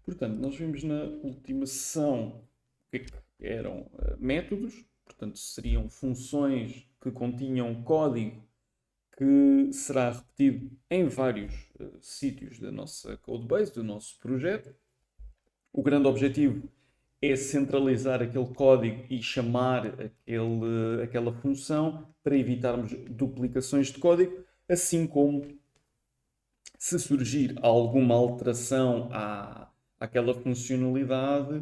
Portanto, nós vimos na última sessão o que é que eram métodos, portanto, seriam funções que continham código que será repetido em vários sítios da nossa codebase, do nosso projeto. O grande objetivo é centralizar aquele código e chamar aquela função para evitarmos duplicações de código, assim como se surgir alguma alteração àquela funcionalidade,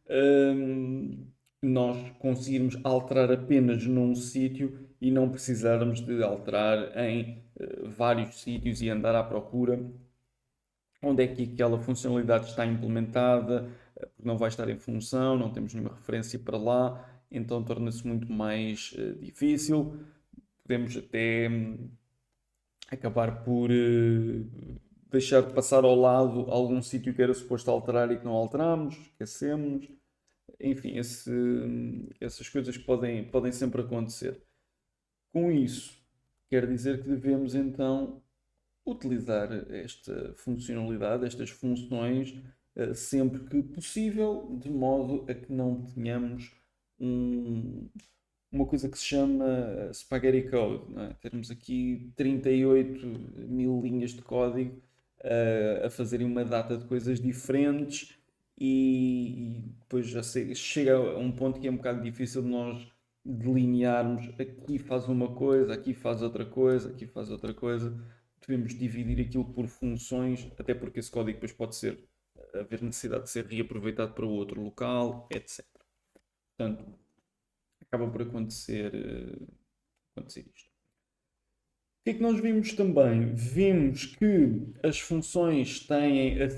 hum, nós conseguirmos alterar apenas num sítio e não precisarmos de alterar em vários sítios e andar à procura onde é que aquela funcionalidade está implementada, porque não vai estar em função, não temos nenhuma referência para lá, então torna-se muito mais difícil. Podemos até acabar por deixar de passar ao lado algum sítio que era suposto alterar e que não alteramos, esquecemos. Enfim, essas coisas que podem sempre acontecer. Com isso, quer dizer que devemos então utilizar esta funcionalidade, estas funções, sempre que possível, de modo a que não tenhamos um, uma coisa que se chama Spaghetti Code. Não é? Termos aqui 38 mil linhas de código a fazerem uma data de coisas diferentes e depois chega a um ponto que é um bocado difícil de nós delinearmos aqui faz uma coisa, aqui faz outra coisa, aqui faz outra coisa. Devemos dividir aquilo por funções, até porque esse código depois pode ser haver necessidade de ser reaproveitado para outro local, etc. Portanto, acaba por acontecer isto. O que é que nós vimos também? Vimos que as funções têm a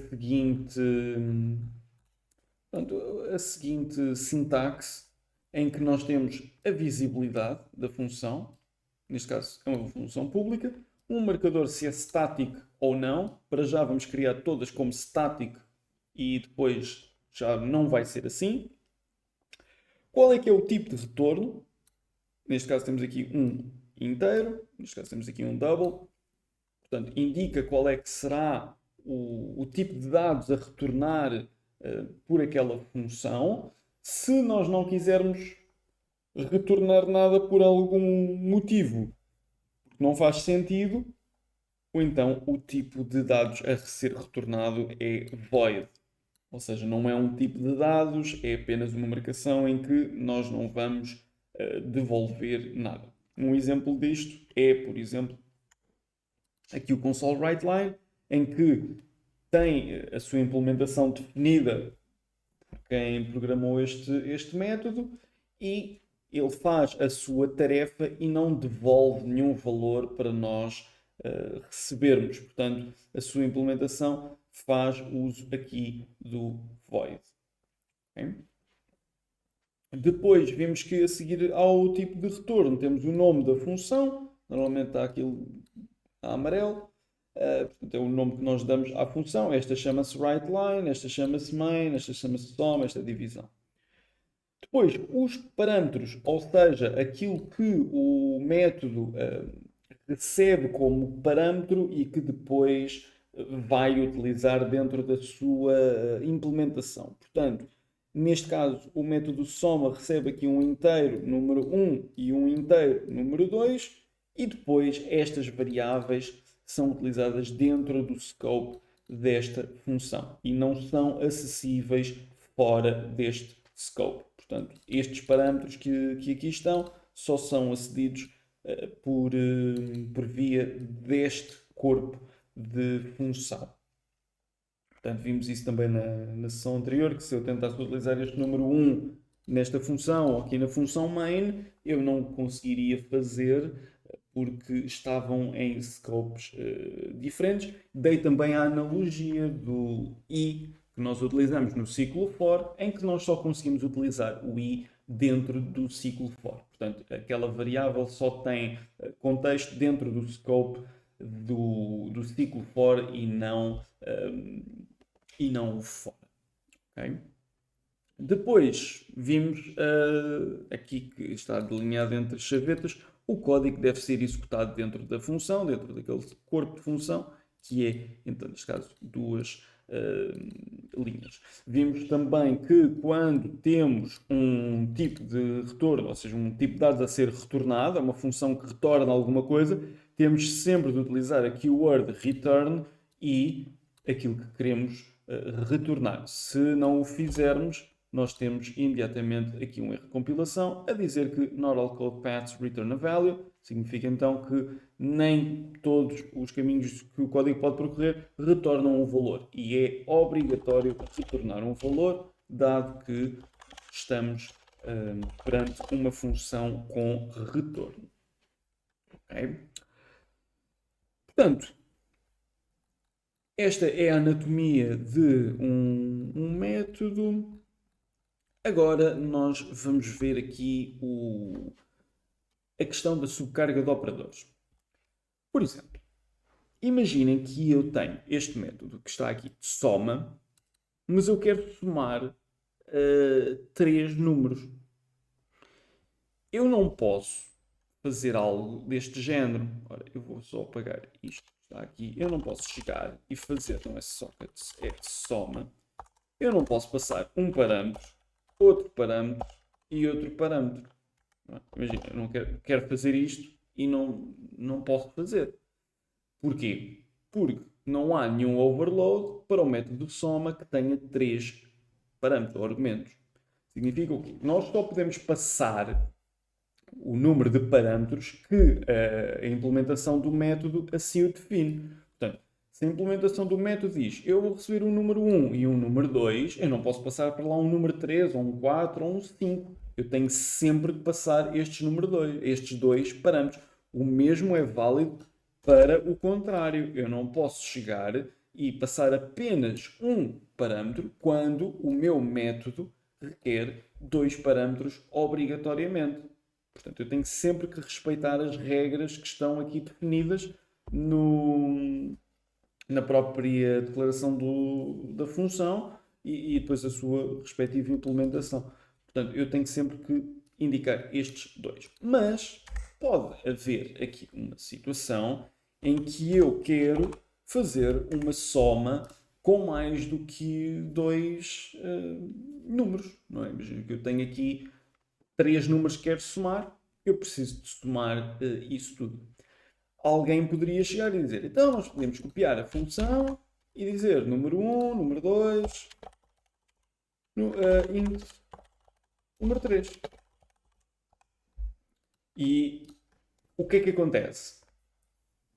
seguinte sintaxe, em que nós temos a visibilidade da função, neste caso é uma função pública, um marcador se é static ou não. Para já vamos criar todas como static e depois já não vai ser assim. Qual é que é o tipo de retorno? Neste caso temos aqui um inteiro, neste caso temos aqui um double. Portanto, indica qual é que será o tipo de dados a retornar por aquela função. Se nós não quisermos retornar nada por algum motivo que não faz sentido, ou então o tipo de dados a ser retornado é void. Ou seja, não é um tipo de dados, é apenas uma marcação em que nós não vamos devolver nada. Um exemplo disto é, por exemplo, aqui o console writeLine, em que tem a sua implementação definida por quem programou este método e ele faz a sua tarefa e não devolve nenhum valor para nós recebermos. Portanto, a sua implementação faz uso aqui do void. Okay? Depois vimos que a seguir ao tipo de retorno temos o nome da função, normalmente está aquilo a amarelo, portanto é o nome que nós damos à função. Esta chama-se writeLine, esta chama-se main, esta chama-se sum, esta é divisão. Depois, os parâmetros, ou seja, aquilo que o método recebe como parâmetro e que depois vai utilizar dentro da sua implementação. Portanto, neste caso, o método soma recebe aqui um inteiro número 1 e um inteiro número 2 e depois estas variáveis são utilizadas dentro do scope desta função e não são acessíveis fora deste scope. Portanto, estes parâmetros que aqui estão só são acedidos por via deste corpo de função. Portanto, vimos isso também na sessão anterior, que se eu tentasse utilizar este número 1 nesta função ou aqui na função main, eu não conseguiria fazer porque estavam em scopes diferentes. Dei também a analogia do i que nós utilizamos no ciclo for, em que nós só conseguimos utilizar o i dentro do ciclo for. Portanto, aquela variável só tem contexto dentro do scope do ciclo for e não o for. Okay? Depois vimos aqui que está delineado entre as chavetas o código que deve ser executado dentro da função, dentro daquele corpo de função, que é, então, neste caso, duas linhas. Vimos também que quando temos um tipo de retorno, ou seja, um tipo de dados a ser retornado, uma função que retorna alguma coisa, temos sempre de utilizar a keyword return e aquilo que queremos retornar. Se não o fizermos, nós temos imediatamente aqui um erro de compilação a dizer que not all code paths return a value. Significa então que nem todos os caminhos que o código pode percorrer retornam um valor. E é obrigatório retornar um valor, dado que estamos perante uma função com retorno. Okay? Portanto, esta é a anatomia de um método. Agora nós vamos ver aqui a questão da subcarga de operadores. Por exemplo, imaginem que eu tenho este método que está aqui de soma, mas eu quero somar 3 números. Eu não posso fazer algo deste género. Ora, eu vou só apagar isto que está aqui. Eu não posso chegar e fazer, não é sockets, é soma. Eu não posso passar um parâmetro, outro parâmetro e outro parâmetro. Imagina, eu não quero fazer isto e não posso fazer. Porquê? Porque não há nenhum overload para o método soma que tenha 3 parâmetros ou argumentos. Significa o quê? Nós só podemos passar o número de parâmetros que a implementação do método assim o define. Portanto, se a implementação do método diz eu vou receber um número 1 e um número 2, eu não posso passar para lá um número 3, ou um 4, ou um 5. Eu tenho sempre que passar estes dois parâmetros. O mesmo é válido para o contrário. Eu não posso chegar e passar apenas um parâmetro quando o meu método requer 2 parâmetros obrigatoriamente. Portanto, eu tenho sempre que respeitar as regras que estão aqui definidas na própria declaração da função e depois a sua respectiva implementação. Portanto, eu tenho sempre que indicar estes 2. Mas pode haver aqui uma situação em que eu quero fazer uma soma com mais do que 2 números. Não é? Imagina que eu tenho aqui 3 números que quero somar, eu preciso de somar isso tudo. Alguém poderia chegar e dizer, então nós podemos copiar a função e dizer número 1, número 2, int, número 3. E o que é que acontece?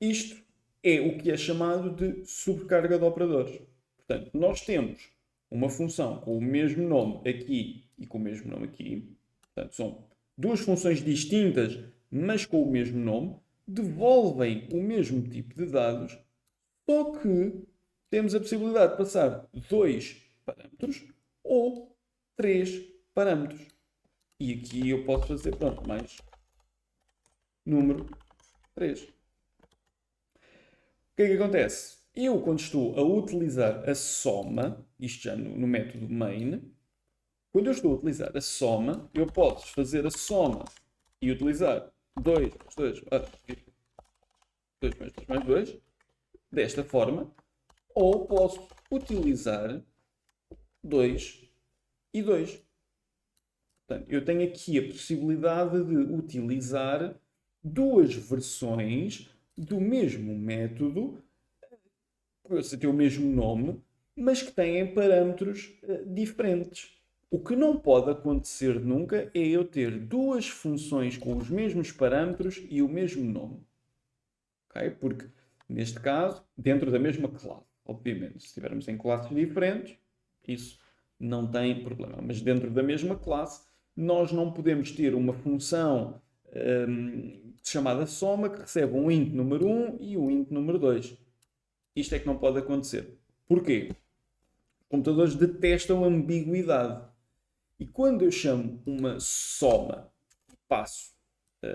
Isto é o que é chamado de subcarga de operadores. Portanto, nós temos uma função com o mesmo nome aqui e com o mesmo nome aqui. Portanto, são 2 funções distintas, mas com o mesmo nome, devolvem o mesmo tipo de dados, só que temos a possibilidade de passar 2 parâmetros ou 3 parâmetros. E aqui eu posso fazer, pronto, mais número 3. O que é que acontece? Eu, quando estou a utilizar a soma, isto já no método main, quando eu estou a utilizar a soma, eu posso fazer a soma e utilizar 2 mais 2 mais 2, desta forma, ou posso utilizar 2 e 2. Portanto, eu tenho aqui a possibilidade de utilizar 2 versões do mesmo método, que tem o mesmo nome, mas que têm parâmetros diferentes. O que não pode acontecer nunca é eu ter 2 funções com os mesmos parâmetros e o mesmo nome. Okay? Porque, neste caso, dentro da mesma classe, obviamente, se estivermos em classes diferentes, isso não tem problema. Mas dentro da mesma classe, nós não podemos ter uma função chamada soma que recebe um int número 1 e um int número 2. Isto é que não pode acontecer. Porquê? Os computadores detestam ambiguidade. E quando eu chamo uma soma, passo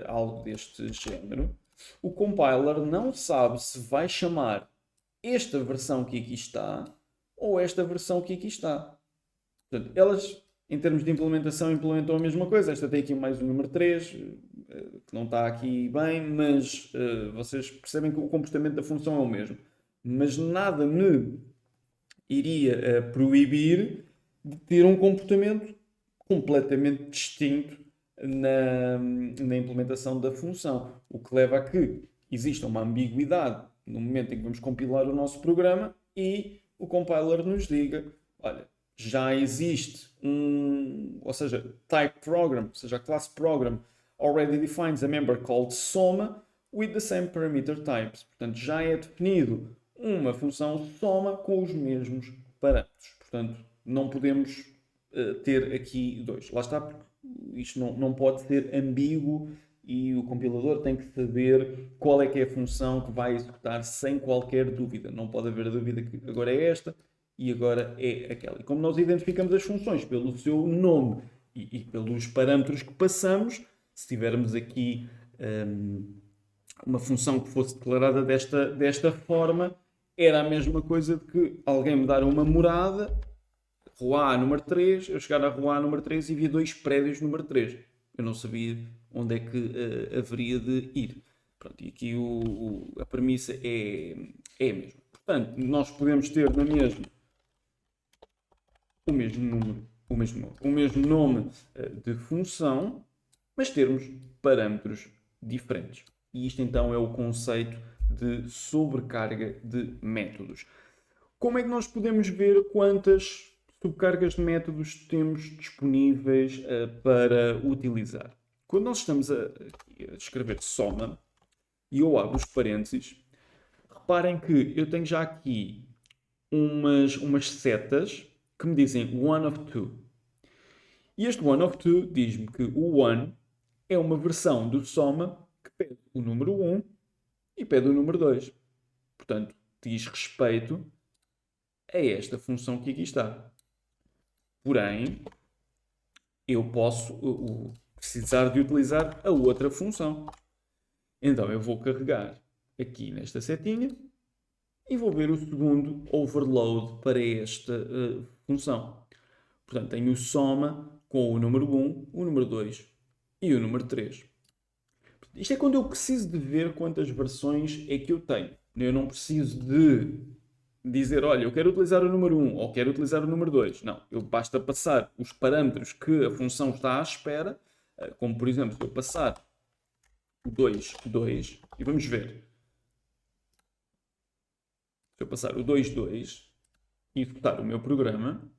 algo deste género, o compiler não sabe se vai chamar esta versão que aqui está ou esta versão que aqui está. Portanto, elas, em termos de implementação, implementam a mesma coisa. Esta tem aqui mais o número 3, que não está aqui bem, mas vocês percebem que o comportamento da função é o mesmo. Mas nada me iria proibir de ter um comportamento completamente distinto na implementação da função, o que leva a que exista uma ambiguidade no momento em que vamos compilar o nosso programa e o compiler nos diga, olha, já existe ou seja, type program, ou seja, a class program already defines a member called soma with the same parameter types. Portanto, já é definido uma função soma com os mesmos parâmetros. Portanto, não podemos ter aqui dois. Lá está, porque isto não pode ser ambíguo e o compilador tem que saber qual é que é a função que vai executar sem qualquer dúvida. Não pode haver dúvida que agora é esta e agora é aquela. E como nós identificamos as funções pelo seu nome e pelos parâmetros que passamos, se tivermos aqui uma função que fosse declarada desta forma, era a mesma coisa de que alguém me dar uma morada, rua A número 3, eu chegar à rua A número 3 e via 2 prédios número 3. Eu não sabia onde é que haveria de ir. Pronto, e aqui a premissa é a mesma. Portanto, nós podemos ter na mesma o mesmo número, o mesmo nome de função, mas termos parâmetros diferentes. E isto então é o conceito de sobrecarga de métodos. Como é que nós podemos ver quantas subcargas de métodos temos disponíveis para utilizar? Quando nós estamos a escrever soma e eu abro os parênteses, reparem que eu tenho já aqui umas setas que me dizem one of two. E este one of two diz-me que o one é uma versão do soma que pede o número 1 e pede o número 2. Portanto, diz respeito a esta função que aqui está. Porém, eu posso precisar de utilizar a outra função. Então, eu vou carregar aqui nesta setinha e vou ver o segundo overload para esta função. Portanto, tenho o soma com o número 1, o número 2 e o número 3. Isto é quando eu preciso de ver quantas versões é que eu tenho. Eu não preciso de dizer, olha, eu quero utilizar o número 1 ou quero utilizar o número 2. Não, basta passar os parâmetros que a função está à espera, como por exemplo, se eu passar o 2, 2, e vamos ver. Se eu passar o 2, 2 e executar o meu programa,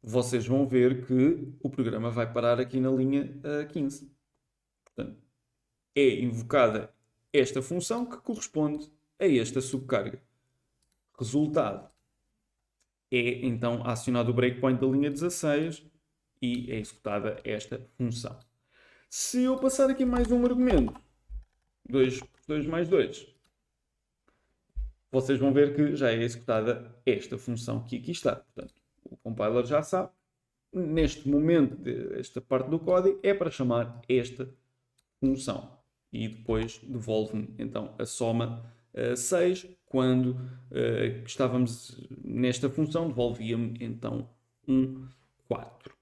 vocês vão ver que o programa vai parar aqui na linha 15. Portanto, é invocada esta função que corresponde a esta subcarga. Resultado é então acionado o breakpoint da linha 16 e é executada esta função. Se eu passar aqui mais um argumento, 2 mais 2, vocês vão ver que já é executada esta função que aqui está. Portanto, o compiler já sabe, neste momento, esta parte do código é para chamar esta função. E depois devolve-me então a soma 6. Quando estávamos nesta função, devolvia-me então 4.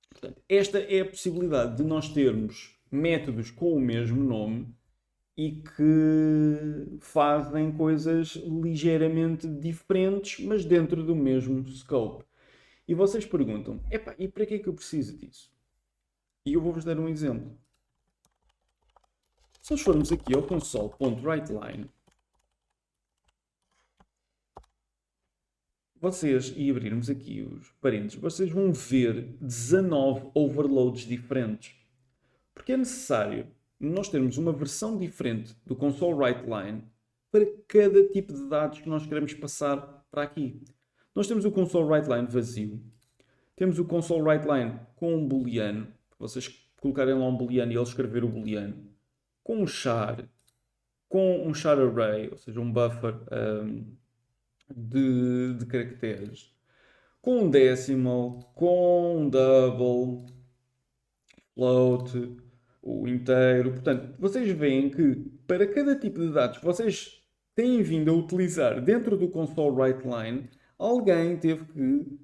Portanto, esta é a possibilidade de nós termos métodos com o mesmo nome e que fazem coisas ligeiramente diferentes, mas dentro do mesmo scope. E vocês perguntam, epá, e para que é que eu preciso disso? E eu vou-vos dar um exemplo. Se nós formos aqui ao console.writeLine, e abrirmos aqui os parênteses, vocês vão ver 19 overloads diferentes. Porque é necessário nós termos uma versão diferente do console.writeLine para cada tipo de dados que nós queremos passar para aqui. Nós temos o console.writeLine vazio, temos o console.writeLine com um booleano, para vocês colocarem lá um booleano e ele escrever o booleano, com um char, com um char array, ou seja, um buffer de caracteres, com um decimal, com um double, float, o inteiro. Portanto, vocês veem que para cada tipo de dados que vocês têm vindo a utilizar dentro do console.writeLine, alguém teve que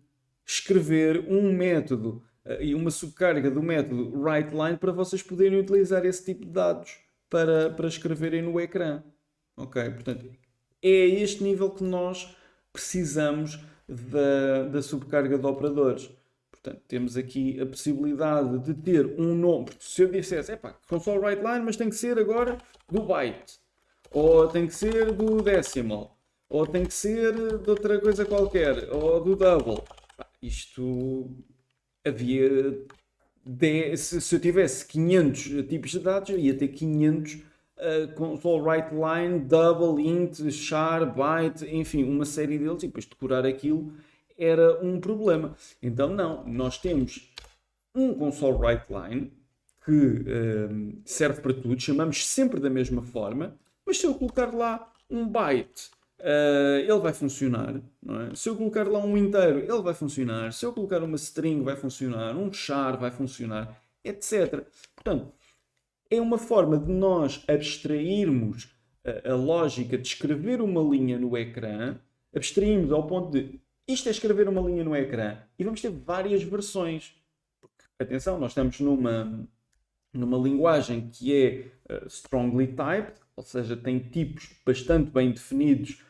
escrever um método e uma subcarga do método writeLine para vocês poderem utilizar esse tipo de dados para escreverem no ecrã. Ok? Portanto, é a este nível que nós precisamos da sobrecarga de operadores. Portanto, temos aqui a possibilidade de ter um nome. Porque se eu dissesse, console write line, mas tem que ser agora do byte, ou tem que ser do decimal, ou tem que ser de outra coisa qualquer, ou do double. Isto havia se eu tivesse 500 tipos de dados, eu ia ter 500 console write line, double, int, char, byte, enfim, uma série deles, e depois decorar aquilo era um problema. Então, não, nós temos um console write line que serve para tudo, chamamos sempre da mesma forma, mas se eu colocar lá um byte, ele vai funcionar, não é? Se eu colocar lá um inteiro, ele vai funcionar. Se eu colocar uma string, vai funcionar. Um char vai funcionar, etc. Portanto, é uma forma de nós abstrairmos a lógica de escrever uma linha no ecrã, abstrairmos ao ponto de isto é escrever uma linha no ecrã e vamos ter várias versões. Porque, atenção, nós estamos numa linguagem que é strongly typed, ou seja, tem tipos bastante bem definidos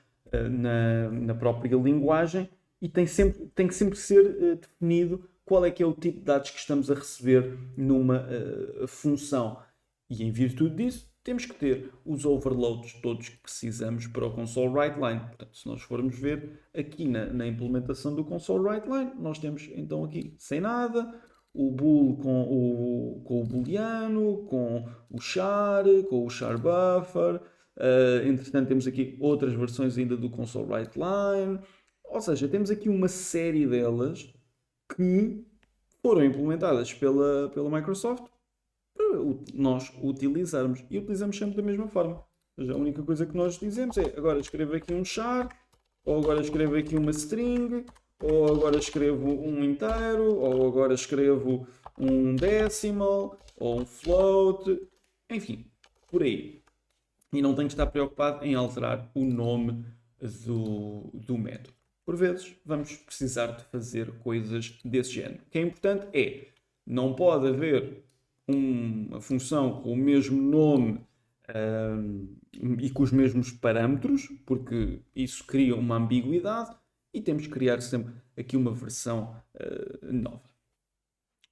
na própria linguagem e tem que sempre ser definido qual é que é o tipo de dados que estamos a receber numa função. E em virtude disso, temos que ter os overloads todos que precisamos para o console write line. Portanto, se nós formos ver aqui na implementação do console write line, nós temos então aqui sem nada, o bool com o booleano, com o char buffer. Entretanto, temos aqui outras versões ainda do console write line. Ou seja, temos aqui uma série delas que foram implementadas pela Microsoft para nós utilizarmos. E utilizamos sempre da mesma forma. Ou seja, a única coisa que nós dizemos é agora escrevo aqui um char, ou agora escrevo aqui uma string, ou agora escrevo um inteiro, ou agora escrevo um decimal, ou um float, enfim, por aí. E não tenho que estar preocupado em alterar o nome do método. Por vezes, vamos precisar de fazer coisas desse género. O que é importante é, não pode haver uma função com o mesmo nome e com os mesmos parâmetros, porque isso cria uma ambiguidade e temos que criar sempre aqui uma versão nova.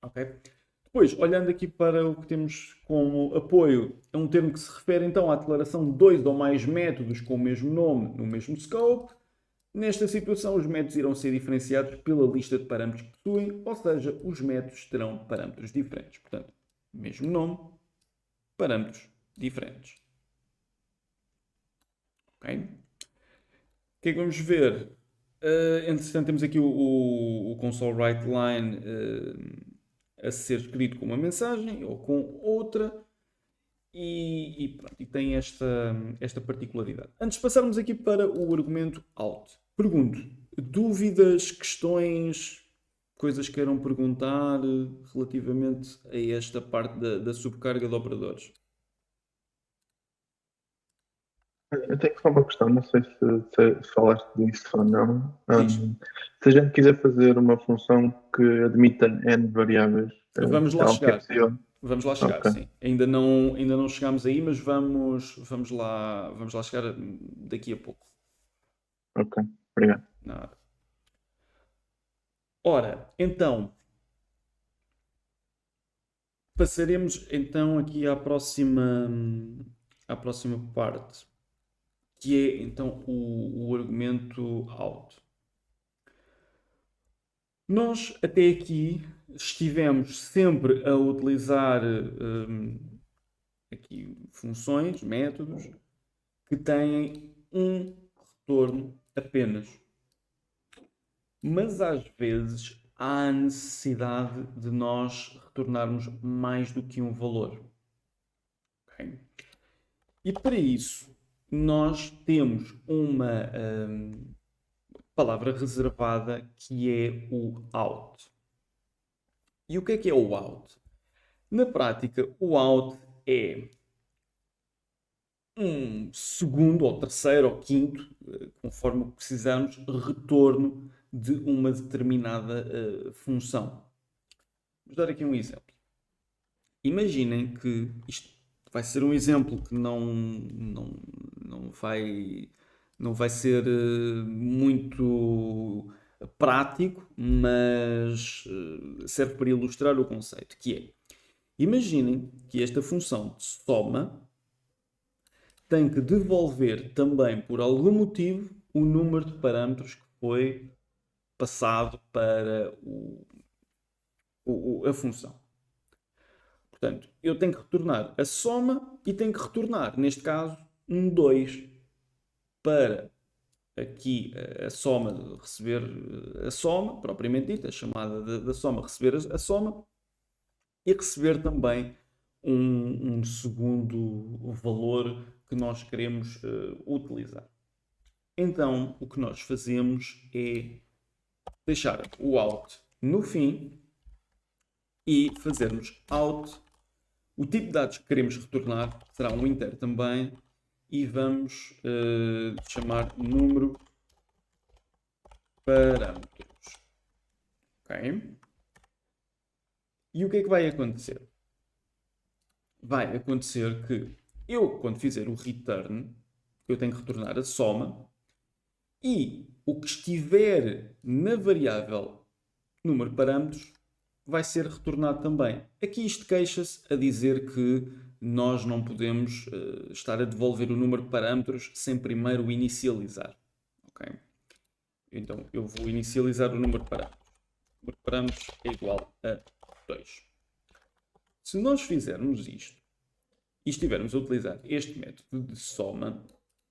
Ok? Depois, olhando aqui para o que temos como apoio, é um termo que se refere então à declaração de dois ou mais métodos com o mesmo nome no mesmo scope. Nesta situação, os métodos irão ser diferenciados pela lista de parâmetros que possuem, ou seja, os métodos terão parâmetros diferentes. Portanto, mesmo nome, parâmetros diferentes. Ok? O que é que vamos ver? Entretanto, temos aqui o console write line a ser escrito com uma mensagem ou com outra e tem esta particularidade. Antes de passarmos aqui para o argumento out, pergunto, dúvidas, questões, coisas que queiram perguntar relativamente a esta parte da subcarga de operadores? Eu tenho só uma questão, não sei se falaste disso ou não. Diz. Se a gente quiser fazer uma função que admita N variáveis, Vamos lá é algo que é chegar. possível? Vamos lá chegar, Ok, sim. Ainda não chegámos aí, mas vamos lá chegar daqui a pouco. ok, obrigado. Nada. Ora, então, passaremos então aqui à próxima parte, que é então o argumento out. Nós até aqui estivemos sempre a utilizar aqui funções, métodos, que têm um retorno apenas. Mas às vezes há a necessidade de nós retornarmos mais do que um valor. Ok? E para isso, nós temos uma palavra reservada que é o out. E o que é o out? Na prática, o out é um segundo, ou terceiro, ou quinto, conforme o que precisamos, retorno de uma determinada função. Vamos dar aqui um exemplo. Imaginem que isto vai ser um exemplo que não Não vai ser muito prático, mas serve para ilustrar o conceito, que é, imaginem que esta função de soma tem que devolver também, por algum motivo, o número de parâmetros que foi passado para a função. Portanto, eu tenho que retornar a soma e tenho que retornar, neste caso, um 2 para aqui a soma receber a soma, propriamente dita, a chamada da soma receber a soma, e receber também um segundo valor que nós queremos utilizar. Então, o que nós fazemos é deixar o out no fim e fazermos out. O tipo de dados que queremos retornar será um inteiro também e vamos chamar número parâmetros. Ok? E o que é que vai acontecer? Vai acontecer que eu, quando fizer o return, eu tenho que retornar a soma e o que estiver na variável número de parâmetros vai ser retornado também. Aqui isto queixa-se a dizer que nós não podemos estar a devolver o número de parâmetros sem primeiro o inicializar. Okay? Então eu vou inicializar o número de parâmetros. O número de parâmetros é igual a 2. Se nós fizermos isto e estivermos a utilizar este método de soma,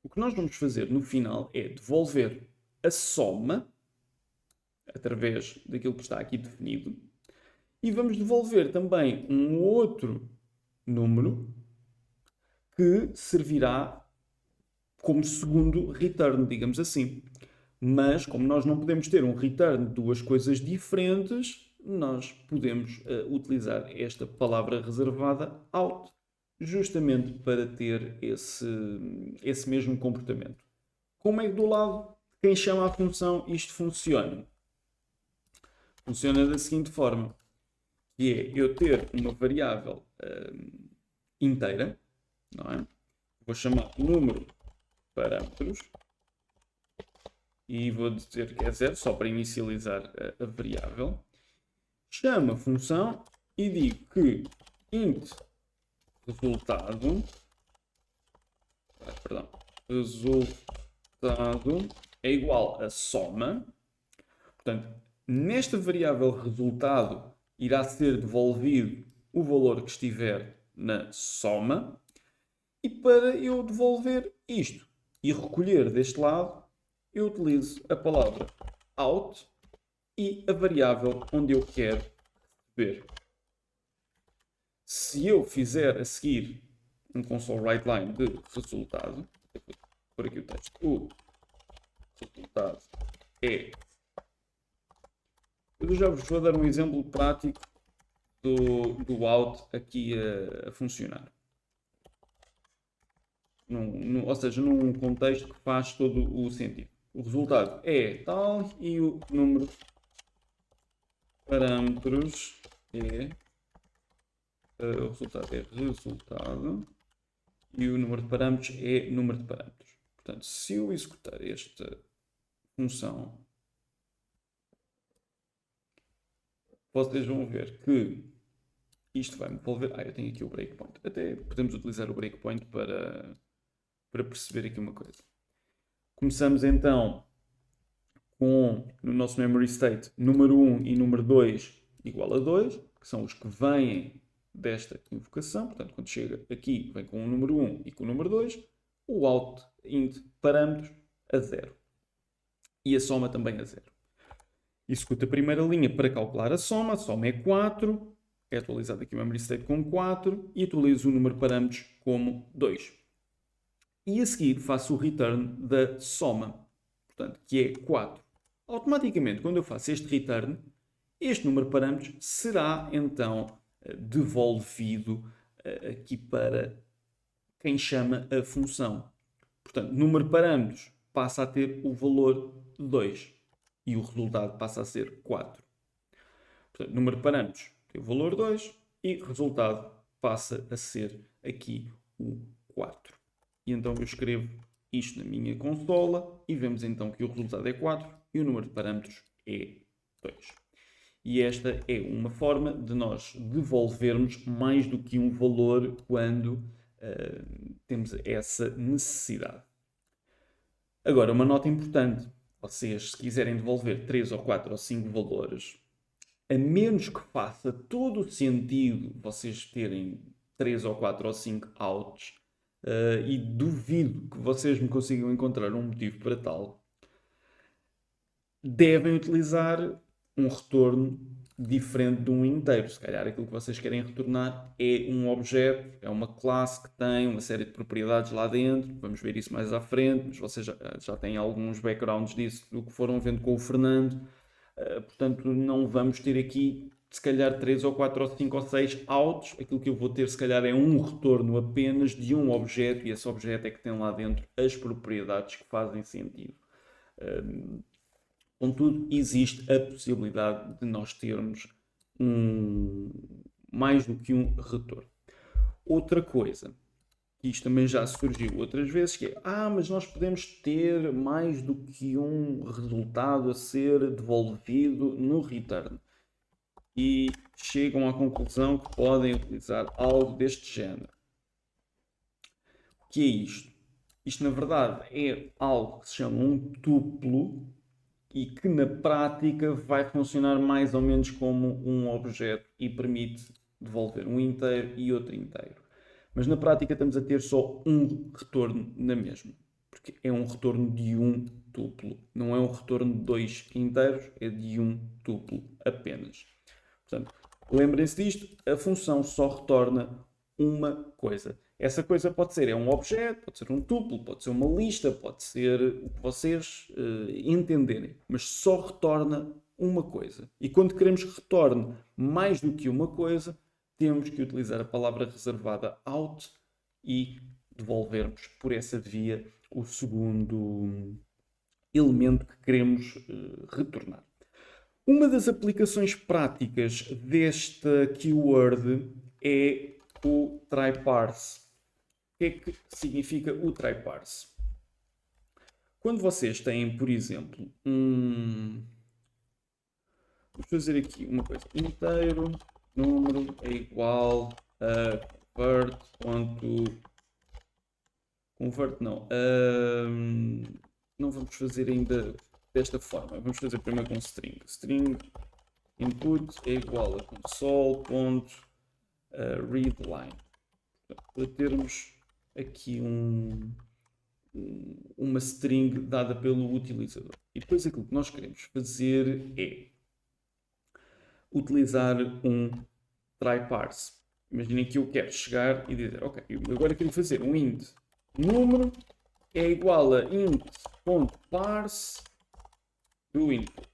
o que nós vamos fazer no final é devolver a soma através daquilo que está aqui definido e vamos devolver também um outro número que servirá como segundo return, digamos assim. Mas, como nós não podemos ter um return de duas coisas diferentes, nós podemos utilizar esta palavra reservada out, justamente para ter esse mesmo comportamento. Como é que do lado de quem chama a função isto funciona? Funciona da seguinte forma, que é eu ter uma variável inteira, não é? Vou chamar número parâmetros e vou dizer que é 0, só para inicializar a variável. Chamo a função e digo que int resultado é igual a soma. Portanto, nesta variável resultado irá ser devolvido o valor que estiver na soma. E para eu devolver isto e recolher deste lado, eu utilizo a palavra out e a variável onde eu quero receber. Se eu fizer a seguir um console write line de resultado, por aqui o texto, o resultado é... Eu já vos vou dar um exemplo prático do out aqui a funcionar. Ou seja, num contexto que faz todo o sentido. O resultado é tal e o número de parâmetros é... o resultado é resultado e o número de parâmetros é número de parâmetros. Portanto, se eu executar esta função, vocês vão ver que isto vai me devolver... eu tenho aqui o breakpoint. Até podemos utilizar o breakpoint para perceber aqui uma coisa. Começamos então com, no nosso memory state, número 1 e número 2 igual a 2, que são os que vêm desta invocação. Portanto, quando chega aqui, vem com o número 1 e com o número 2, o out int parâmetros a 0. E a soma também a 0. Executa a primeira linha para calcular a soma é 4, é atualizado aqui o memory state com 4 e atualizo o número de parâmetros como 2. E a seguir faço o return da soma, portanto, que é 4. Automaticamente, quando eu faço este return, este número de parâmetros será então devolvido aqui para quem chama a função. Portanto, número de parâmetros passa a ter o valor 2 e o resultado passa a ser 4. Portanto, número de parâmetros tem o valor 2 e o resultado passa a ser aqui o 4. E então eu escrevo isto na minha consola e vemos então que o resultado é 4 e o número de parâmetros é 2. E esta é uma forma de nós devolvermos mais do que um valor quando temos essa necessidade. Agora, uma nota importante. Vocês, se quiserem devolver 3 ou 4 ou 5 valores, a menos que faça todo o sentido vocês terem 3 ou 4 ou 5 outs, e duvido que vocês me consigam encontrar um motivo para tal, devem utilizar um retorno diferente de um inteiro. Se calhar aquilo que vocês querem retornar é um objeto, é uma classe que tem uma série de propriedades lá dentro. Vamos ver isso mais à frente, mas vocês já têm alguns backgrounds disso do que foram vendo com o Fernando. Portanto, não vamos ter aqui, se calhar, 3 ou 4 ou 5 ou 6 outs. Aquilo que eu vou ter, se calhar, é um retorno apenas de um objeto, e esse objeto é que tem lá dentro as propriedades que fazem sentido. Contudo, existe a possibilidade de nós termos mais do que um retorno. Outra coisa, que isto também já surgiu outras vezes, que é, mas nós podemos ter mais do que um resultado a ser devolvido no return. E chegam à conclusão que podem utilizar algo deste género. O que é isto? Isto, na verdade, é algo que se chama um tuplo e que, na prática, vai funcionar mais ou menos como um objeto e permite devolver um inteiro e outro inteiro. Mas, na prática, estamos a ter só um retorno na mesma. Porque é um retorno de um tuplo. Não é um retorno de 2 inteiros, é de um tuplo apenas. Portanto, lembrem-se disto, a função só retorna uma coisa. Essa coisa pode ser um objeto, pode ser um tuplo, pode ser uma lista, pode ser o que vocês entenderem, mas só retorna uma coisa. E quando queremos que retorne mais do que uma coisa, temos que utilizar a palavra reservada out e devolvermos por essa via o segundo elemento que queremos retornar. Uma das aplicações práticas desta keyword é o try-parse. O que é que significa o try-parse? Quando vocês têm, por exemplo, vamos fazer aqui uma coisa. Inteiro, número é igual a convert não. Não vamos fazer ainda desta forma. Vamos fazer primeiro com string. String input é igual a console.readline. Para termos aqui uma string dada pelo utilizador. E depois aquilo que nós queremos fazer é utilizar um try-parse. Imaginem que eu quero chegar e dizer, ok, agora quero fazer um int número é igual a int.parse do input.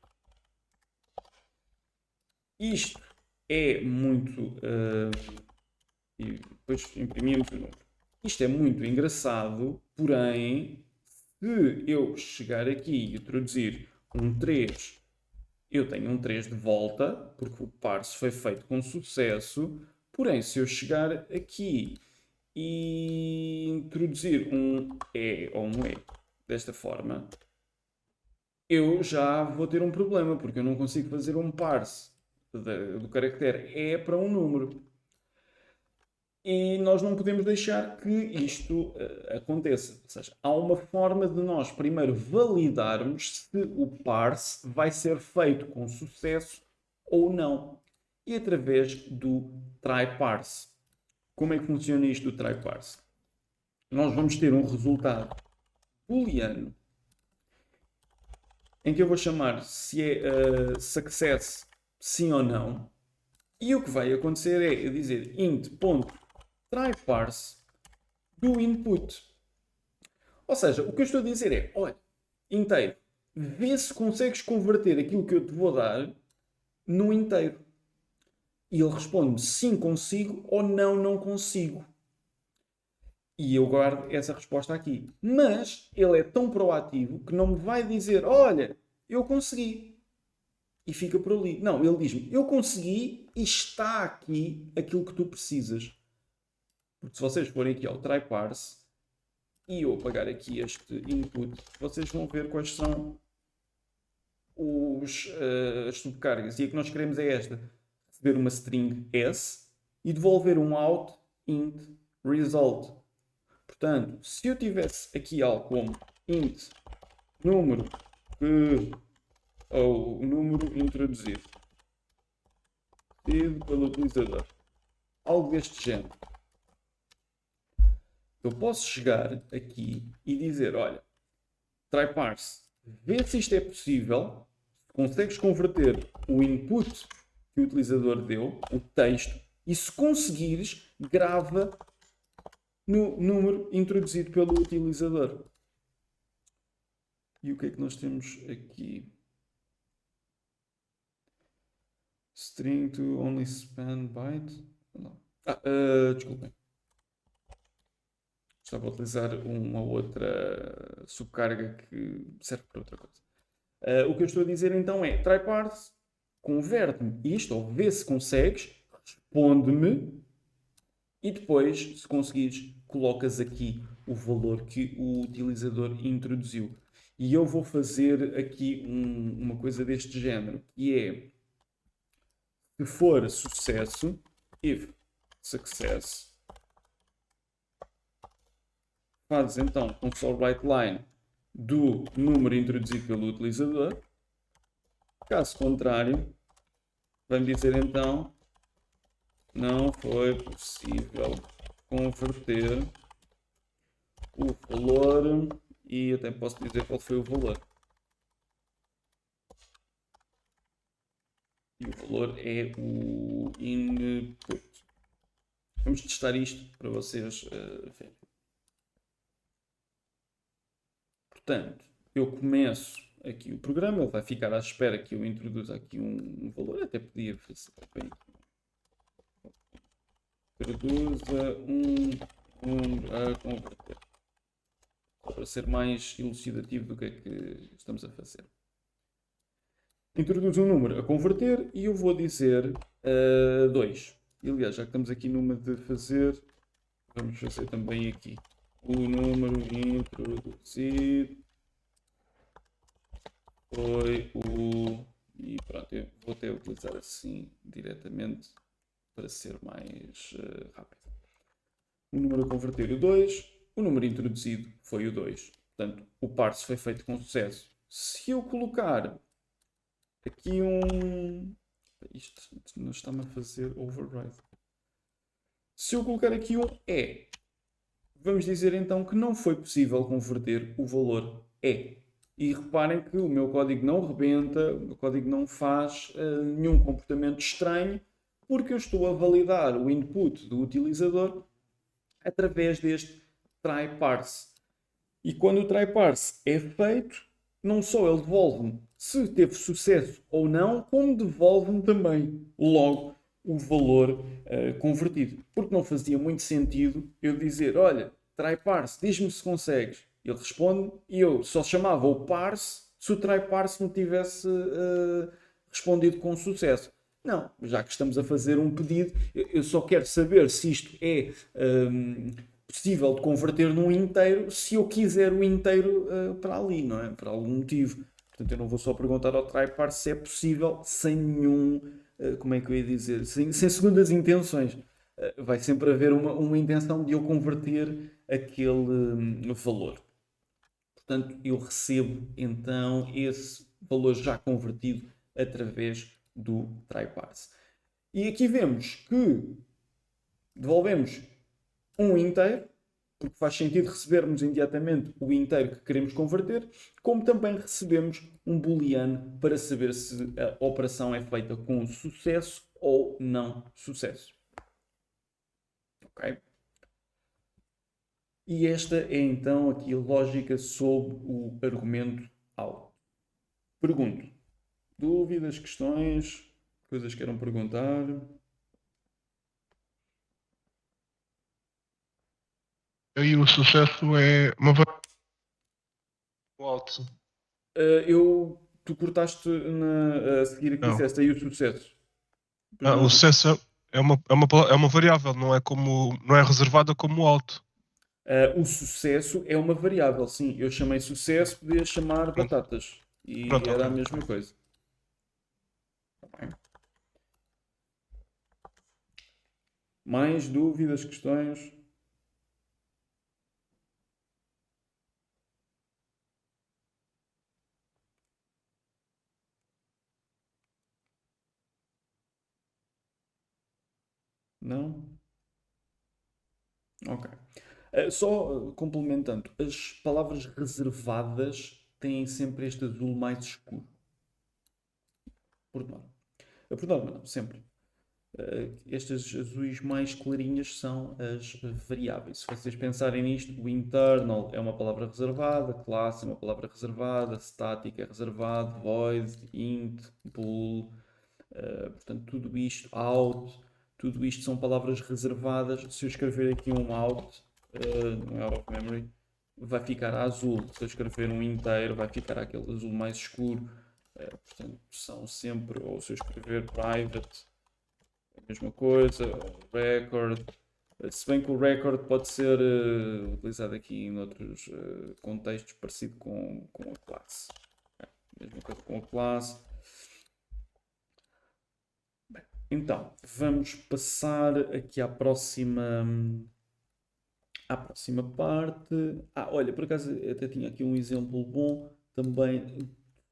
Isto é muito... e depois imprimimos o número. Isto é muito engraçado, porém, se eu chegar aqui e introduzir um 3, eu tenho um 3 de volta, porque o parse foi feito com sucesso. Porém, se eu chegar aqui e introduzir um E ou um E desta forma, eu já vou ter um problema, porque eu não consigo fazer um parse do caractere E para um número. E nós não podemos deixar que isto aconteça. Ou seja, há uma forma de nós primeiro validarmos se o parse vai ser feito com sucesso ou não. E através do try-parse. Como é que funciona isto do try-parse? Nós vamos ter um resultado booleano em que eu vou chamar se é success sim ou não. E o que vai acontecer é eu dizer int.try-parse do input. Ou seja, o que eu estou a dizer é, olha, inteiro, vê se consegues converter aquilo que eu te vou dar no inteiro. E ele responde-me sim consigo ou não, não consigo. E eu guardo essa resposta aqui. Mas ele é tão proativo que não me vai dizer, olha, eu consegui. E fica por ali. Não, ele diz-me, eu consegui e está aqui aquilo que tu precisas. Porque se vocês forem aqui ao try-parse, e eu apagar aqui este input, vocês vão ver quais são as subcargas. E a que nós queremos é esta: receber uma string S e devolver um out int result. Portanto, se eu tivesse aqui algo como int número ou número introduzido pelo utilizador, algo deste género, eu posso chegar aqui e dizer, olha, try parse, vê se isto é possível, se consegues converter o input que o utilizador deu, o texto, e se conseguires, grava no número introduzido pelo utilizador. E o que é que nós temos aqui? String to only span byte. Desculpem. Estava a utilizar uma outra subcarga que serve para outra coisa. O que eu estou a dizer então é try parse, converte-me isto, ou vê se consegues, responde-me, e depois, se conseguires, colocas aqui o valor que o utilizador introduziu. E eu vou fazer aqui uma coisa deste género, que é, se for sucesso, if success, fazes então console write line do número introduzido pelo utilizador. Caso contrário, vai-me dizer então não foi possível converter o valor, e até posso dizer qual foi o valor. E o valor é o input. Vamos testar isto para vocês verem. Portanto, eu começo aqui o programa, ele vai ficar à espera que eu introduza aqui um valor, até podia fazer bem. Introduza um número a converter. Só para ser mais elucidativo do que é que estamos a fazer. Introduzo um número a converter e eu vou dizer 2. E, aliás, já que estamos aqui numa de fazer, vamos fazer também aqui o número introduzido foi o... E pronto, eu vou até utilizar assim diretamente para ser mais rápido. O número a converter o 2, o número introduzido foi o 2. Portanto, o parse foi feito com sucesso. Se eu colocar aqui isto não está-me a fazer override. Se eu colocar aqui um E, vamos dizer então que não foi possível converter o valor E. E reparem que o meu código não rebenta, o meu código não faz nenhum comportamento estranho, porque eu estou a validar o input do utilizador através deste try parse. E quando o try parse é feito, não só ele devolve-me se teve sucesso ou não, como devolve-me também logo o valor convertido. Porque não fazia muito sentido eu dizer, olha, try parse, diz-me se consegues. Ele responde e eu só chamava o parse se o try parse me tivesse respondido com sucesso. Não, já que estamos a fazer um pedido, eu só quero saber se isto é possível de converter num inteiro, se eu quiser o inteiro para ali, não é? Por algum motivo. Portanto, eu não vou só perguntar ao try parse se é possível sem nenhum, como é que eu ia dizer, sem segundas intenções. Vai sempre haver uma intenção de eu converter aquele valor. Portanto, eu recebo então esse valor já convertido através do try parse. E aqui vemos que devolvemos um inteiro, porque faz sentido recebermos imediatamente o inteiro que queremos converter, como também recebemos um booleano para saber se a operação é feita com sucesso ou não sucesso. Ok? E esta é então aqui a lógica sobre o argumento out. Pergunto. Dúvidas, questões, coisas que queiram perguntar? E o sucesso é uma o alto. Tu cortaste a seguir aqui, disseste aí o sucesso. O sucesso é uma variável, não é reservada como alto. O sucesso é uma variável, sim. Eu chamei sucesso, podia chamar Pronto, batatas. E pronto, era ok. a mesma coisa. Tá bem? Mais dúvidas, questões? Não? Ok. Só complementando, as palavras reservadas têm sempre este azul mais escuro. Por norma. Por norma, não, sempre. Estas azuis mais clarinhas são as variáveis. Se vocês pensarem nisto, o internal é uma palavra reservada, class é uma palavra reservada, static é reservado, void, int, bool, portanto, tudo isto, out, tudo isto são palavras reservadas. Se eu escrever aqui um out, no out of memory, vai ficar azul. Se eu escrever um inteiro, vai ficar aquele azul mais escuro. Portanto, são sempre, ou se eu escrever private, a mesma coisa, record. Se bem que o record pode ser utilizado aqui em outros contextos parecido com a classe. Mesma coisa com a classe. Então, vamos passar aqui à próxima parte. Olha, por acaso até tinha aqui um exemplo bom também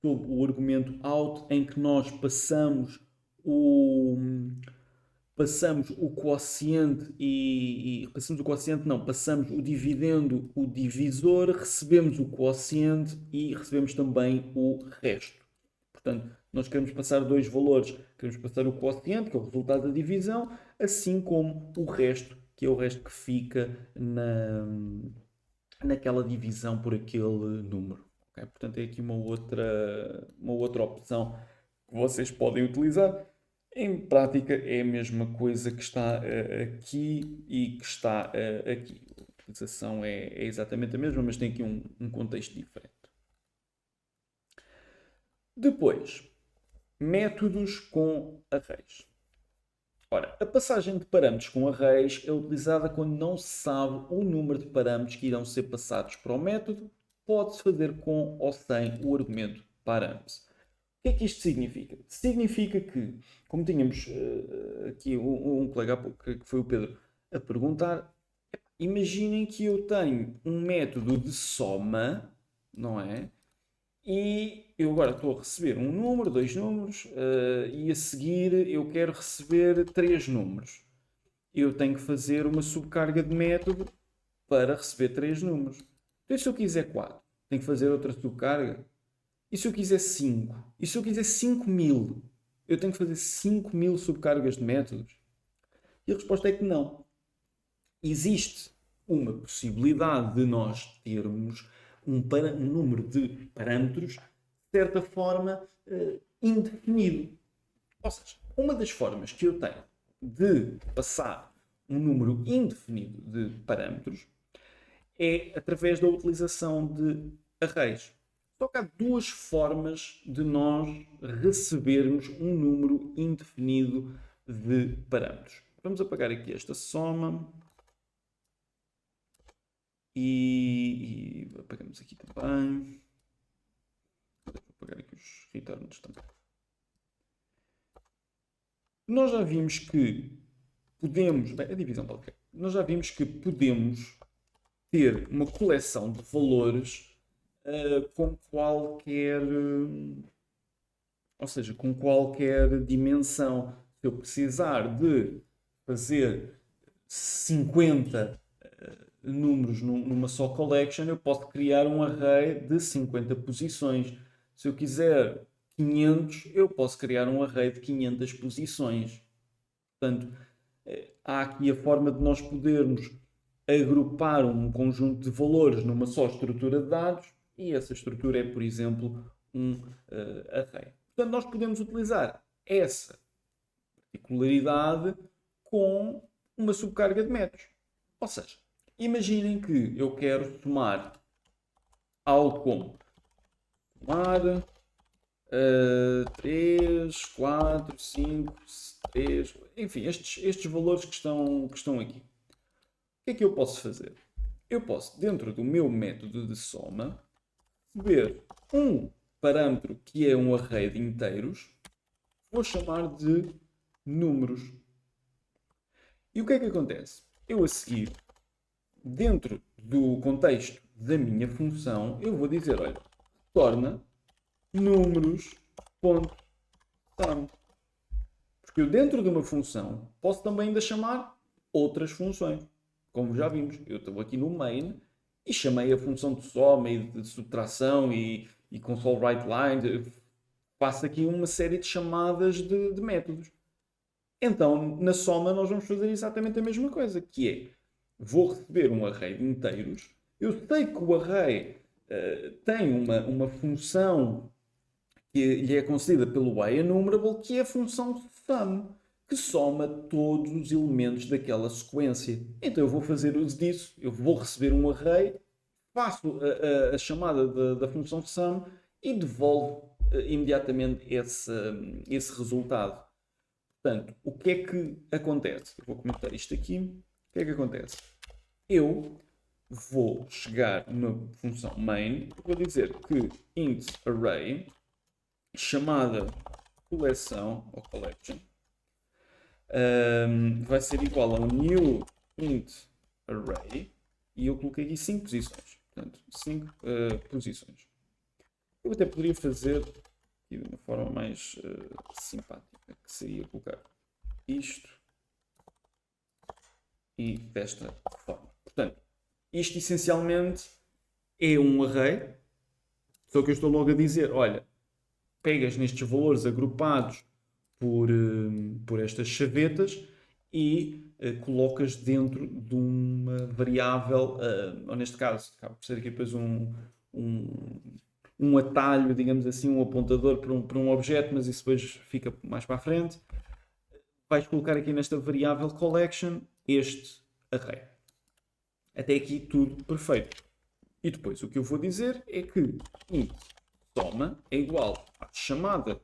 sobre o argumento out em que nós passamos o quociente passamos o quociente, não, passamos o dividendo, o divisor, recebemos o quociente e recebemos também o resto. Portanto, nós queremos passar dois valores. Queremos passar o quociente, que é o resultado da divisão, assim como o resto, que é o resto que fica naquela divisão por aquele número. Okay? Portanto, é aqui uma outra opção que vocês podem utilizar. Em prática, é a mesma coisa que está aqui e que está aqui. A utilização é exatamente a mesma, mas tem aqui um contexto diferente. Depois, métodos com arrays. Ora, a passagem de parâmetros com arrays é utilizada quando não se sabe o número de parâmetros que irão ser passados para o método. Pode-se fazer com ou sem o argumento parâmetros. O que é que isto significa? Significa que, como tínhamos aqui um colega que foi o Pedro a perguntar, imaginem que eu tenho um método de soma, não é? E eu agora estou a receber um número, dois números, e a seguir eu quero receber três números. Eu tenho que fazer uma subcarga de método para receber três números. Então, se eu quiser 4, tenho que fazer outra subcarga. E se eu quiser 5? E se eu quiser 5.000? Eu tenho que fazer 5.000 subcargas de métodos? E a resposta é que não. Existe uma possibilidade de nós termos um número de parâmetros, de certa forma, indefinido. Ou seja, uma das formas que eu tenho de passar um número indefinido de parâmetros é através da utilização de arrays. Só que há duas formas de nós recebermos um número indefinido de parâmetros. Vamos apagar aqui esta soma. E apagamos aqui também. Vou apagar aqui os returns também. Nós já vimos que podemos... Bem, a divisão está ok. Nós já vimos que podemos ter uma coleção de valores com qualquer... ou seja, com qualquer dimensão. Se eu precisar de fazer 50 números numa só collection, eu posso criar um array de 50 posições. Se eu quiser 500, eu posso criar um array de 500 posições. Portanto, há aqui a forma de nós podermos agrupar um conjunto de valores numa só estrutura de dados e essa estrutura é, por exemplo, um array. Portanto, nós podemos utilizar essa particularidade com uma subcarga de métodos. Ou seja, imaginem que eu quero tomar algo como tomar 3, 4, 5, 3, enfim, estes valores que estão aqui. O que é que eu posso fazer? eu posso, dentro do meu método de soma, receber um parâmetro que é um array de inteiros, vou chamar de números. E o que é que acontece? Eu a seguir, dentro do contexto da minha função, eu vou dizer, olha, torna números ponto sum. Porque eu dentro de uma função posso também ainda chamar outras funções. Como já vimos, eu estou aqui no main e chamei a função de soma e de subtração e console write line. Faço aqui uma série de chamadas de métodos. Então, na soma, nós vamos fazer exatamente a mesma coisa, que é, vou receber um array de inteiros. Eu sei que o array tem uma função que lhe é concedida pelo enumerable, que é a função sum, que soma todos os elementos daquela sequência. Então eu vou fazer uso disso, eu vou receber um array, faço a chamada da função sum e devolvo imediatamente esse resultado. Portanto, o que é que acontece? Eu vou comentar isto aqui. O que é que acontece? Eu vou chegar na função main e vou dizer que int array chamada coleção ou collection vai ser igual a um new int array e eu coloquei aqui 5 posições. Portanto, 5 posições. Eu até poderia fazer aqui de uma forma mais simpática, que seria colocar isto e desta forma. Portanto, isto essencialmente é um array, só que eu estou logo a dizer, olha, pegas nestes valores agrupados por estas chavetas e colocas dentro de uma variável, ou neste caso, acaba por ser aqui depois um atalho, digamos assim, um apontador para um objeto, mas isso depois fica mais para a frente. Vais colocar aqui nesta variável collection este array. Até aqui tudo perfeito. E depois o que eu vou dizer é que int soma é igual à chamada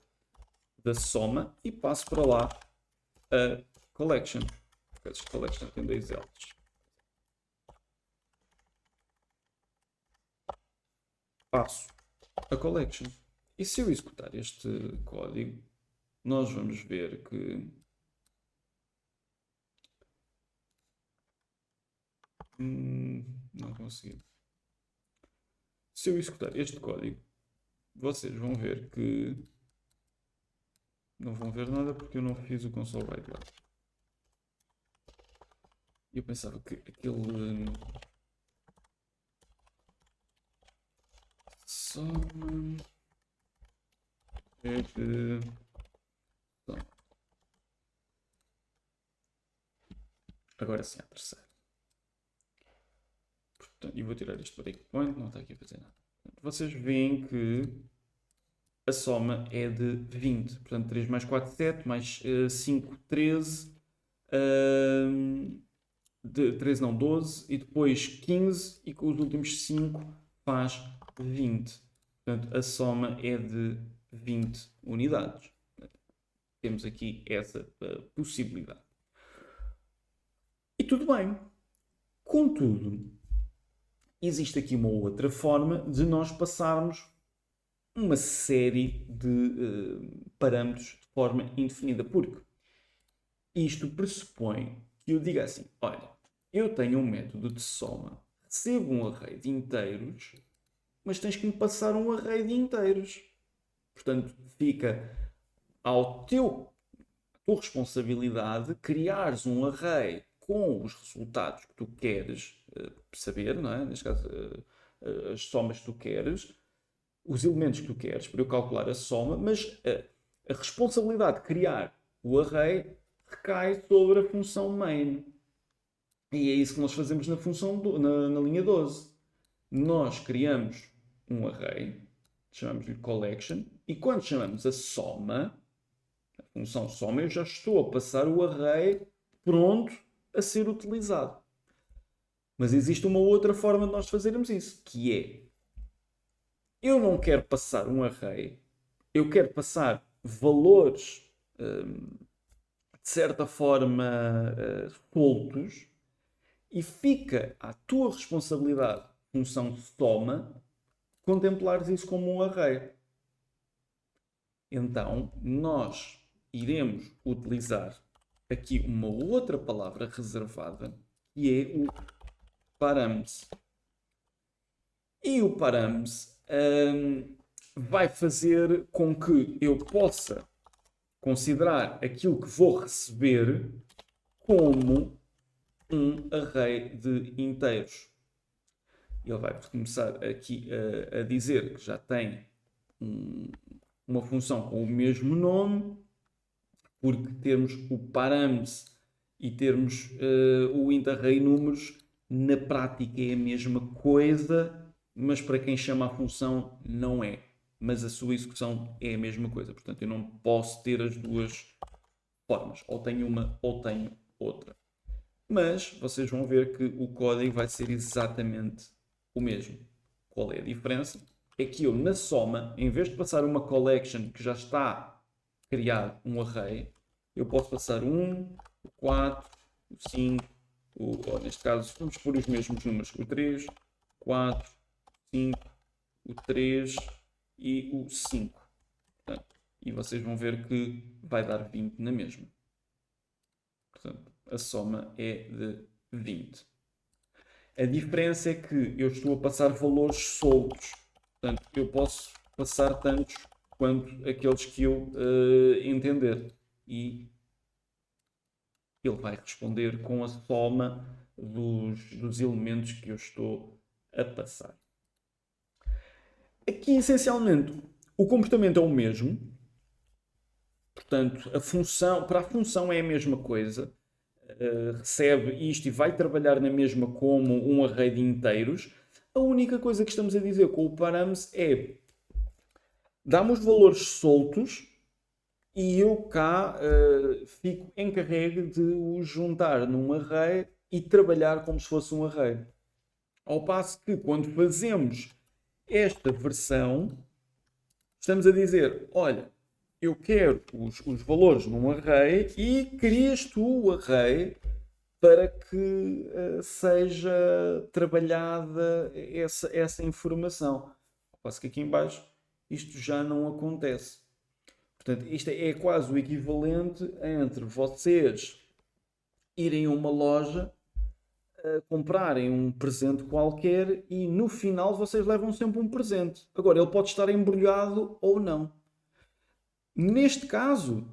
da soma e passo para lá a collection. Porque a collection tem 2 L's. Passo a collection. E se eu executar este código, nós vamos ver que não consegui. Se eu executar este código, vocês vão ver que não vão ver nada porque eu não fiz o console write lá. Eu pensava que aquele soma é que agora sim a terceira. Portanto, e vou tirar este breakpoint, não está aqui a fazer nada. Portanto, vocês veem que a soma é de 20. Portanto, 3 mais 4, 7, mais 5, 13. 13 não, 12. E depois 15. E com os últimos 5 faz 20. Portanto, a soma é de 20 unidades. Temos aqui essa possibilidade. E tudo bem. Contudo, existe aqui uma outra forma de nós passarmos uma série de parâmetros de forma indefinida. Porque isto pressupõe que eu diga assim, olha, eu tenho um método de soma, recebo um array de inteiros, mas tens que me passar um array de inteiros. Portanto, fica à tua responsabilidade criares um array com os resultados que tu queres saber, não é? Neste caso, as somas que tu queres, os elementos que tu queres, para eu calcular a soma, mas a responsabilidade de criar o array recai sobre a função main. E é isso que nós fazemos na função na linha 12. Nós criamos um array, chamamos-lhe collection, e quando chamamos a soma, a função soma, eu já estou a passar o array pronto a ser utilizado. Mas existe uma outra forma de nós fazermos isso, que é, eu não quero passar um array, eu quero passar valores de certa forma soltos, E fica à tua responsabilidade, função soma, contemplares isso como um array. Então, nós iremos utilizar aqui uma outra palavra reservada, que é o params. E o params vai fazer com que eu possa considerar aquilo que vou receber como um array de inteiros. Ele vai começar aqui a dizer que já tem uma função com o mesmo nome, porque termos o params e termos o int_array números, na prática é a mesma coisa, mas para quem chama a função não é. Mas a sua execução é a mesma coisa. Portanto, eu não posso ter as duas formas. Ou tenho uma ou tenho outra. Mas vocês vão ver que o código vai ser exatamente o mesmo. Qual é a diferença? É que eu, na soma, em vez de passar uma collection que já está criado um array, eu posso passar 1, o 4, o 5, neste caso, vamos pôr os mesmos números, o 3, 4, 5, o 3 e o 5. Portanto, e vocês vão ver que vai dar 20 na mesma. Portanto, a soma é de 20. A diferença é que eu estou a passar valores soltos. Portanto, eu posso passar tantos quanto aqueles que eu entender. E ele vai responder com a soma dos elementos que eu estou a passar. Aqui, essencialmente, o comportamento é o mesmo. Portanto, para a função é a mesma coisa. Recebe isto e vai trabalhar na mesma como um array de inteiros. A única coisa que estamos a dizer com o params é dá-me os valores soltos e eu cá fico encarregue de os juntar num array e trabalhar como se fosse um array. Ao passo que quando fazemos esta versão, estamos a dizer, olha, eu quero os valores num array e crias tu o array para que seja trabalhada essa informação. Ao passo que aqui em baixo isto já não acontece. Portanto, isto é quase o equivalente entre vocês irem a uma loja, comprarem um presente qualquer e no final vocês levam sempre um presente. Agora, ele pode estar embrulhado ou não. Neste caso,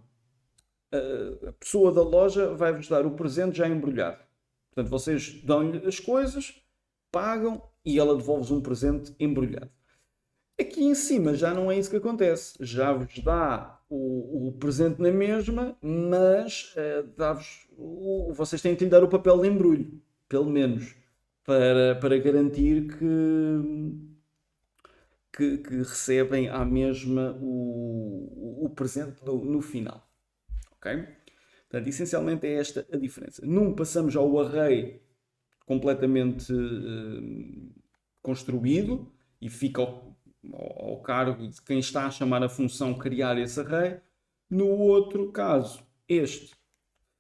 a pessoa da loja vai-vos dar o presente já embrulhado. Portanto, vocês dão-lhe as coisas, pagam e ela devolve-vos um presente embrulhado. Aqui em cima já não é isso que acontece. Já vos dá o presente na mesma, mas vocês têm que lhe dar o papel de embrulho, pelo menos, para garantir que recebem à mesma o presente no final. Ok? Portanto, essencialmente é esta a diferença. Num passamos ao array completamente construído e fica ao cargo de quem está a chamar a função criar esse array. No outro caso, este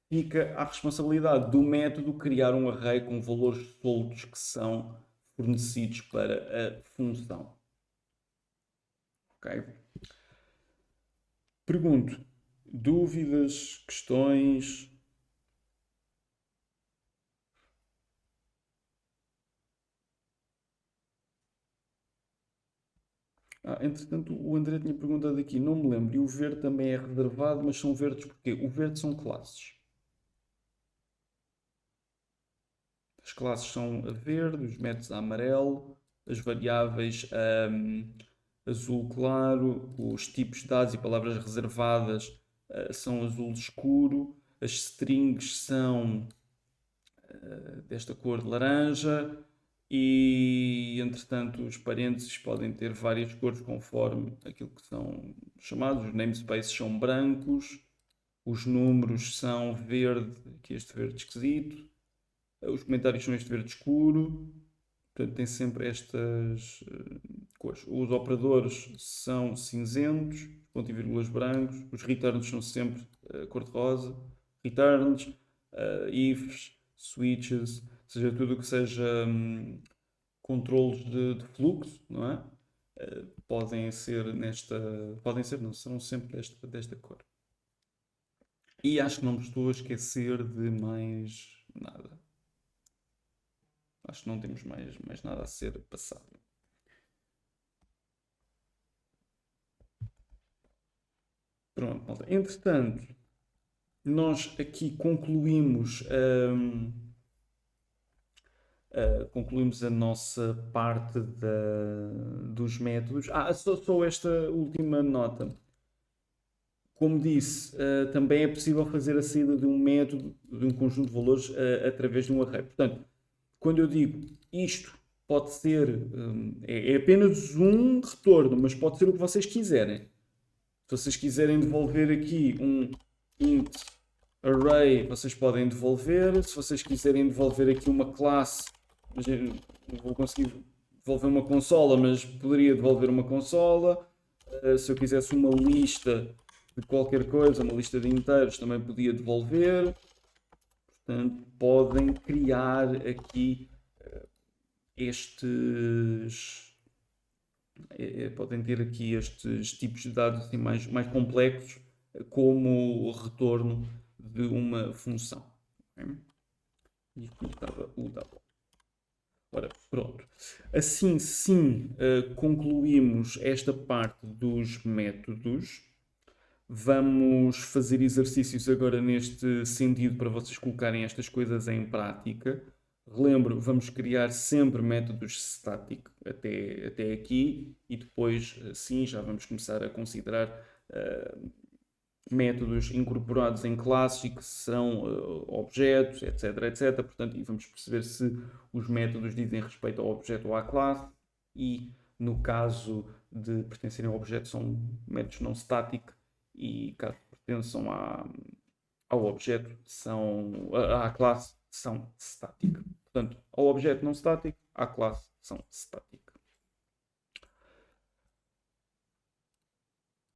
fica à responsabilidade do método criar um array com valores soltos que são fornecidos para a função. Ok? Pergunto, dúvidas, questões? Entretanto, o André tinha perguntado aqui, não me lembro, e o verde também é reservado, mas são verdes porquê? O verde são classes. As classes são a verde, os métodos a amarelo, as variáveis azul claro, os tipos de dados e palavras reservadas são azul escuro, as strings são desta cor de laranja e, entretanto, os parênteses podem ter várias cores conforme aquilo que são chamados. Os namespaces são brancos, os números são verde, aqui este verde esquisito, os comentários são este verde escuro. Portanto, tem sempre estas cores. Os operadores são cinzentos, pontos e vírgulas brancos. Os returns são sempre cor-de-rosa. Returns, ifs, switches, seja, tudo o que seja controles de fluxo, não é? Podem ser podem ser, não, serão sempre desta cor. E acho que não me estou a esquecer de mais nada. Acho que não temos mais nada a ser passado. Pronto, malta. Entretanto, nós aqui concluímos a nossa parte dos métodos. Só esta última nota. Como disse, também é possível fazer a saída de um método, de um conjunto de valores, através de um array. Portanto, quando eu digo isto pode ser, é apenas um retorno, mas pode ser o que vocês quiserem. Se vocês quiserem devolver aqui um int array, vocês podem devolver. Se vocês quiserem devolver aqui uma classe, não vou conseguir devolver uma consola, mas poderia devolver uma consola. Se eu quisesse uma lista de qualquer coisa, uma lista de inteiros, também podia devolver. Portanto, podem criar aqui podem ter aqui estes tipos de dados assim, mais complexos como retorno de uma função. Okay? E aqui estava o double. Ora, pronto. Assim, sim, concluímos esta parte dos métodos. Vamos fazer exercícios agora neste sentido para vocês colocarem estas coisas em prática. Relembro, vamos criar sempre métodos static até aqui e depois, sim, já vamos começar a considerar métodos incorporados em classes e que serão objetos, etc. Portanto, e vamos perceber se os métodos dizem respeito ao objeto ou à classe e, no caso de pertencerem ao objeto, são métodos não static e, caso pertençam ao objeto, à classe, são static. Portanto, ao objeto não static, à classe são static.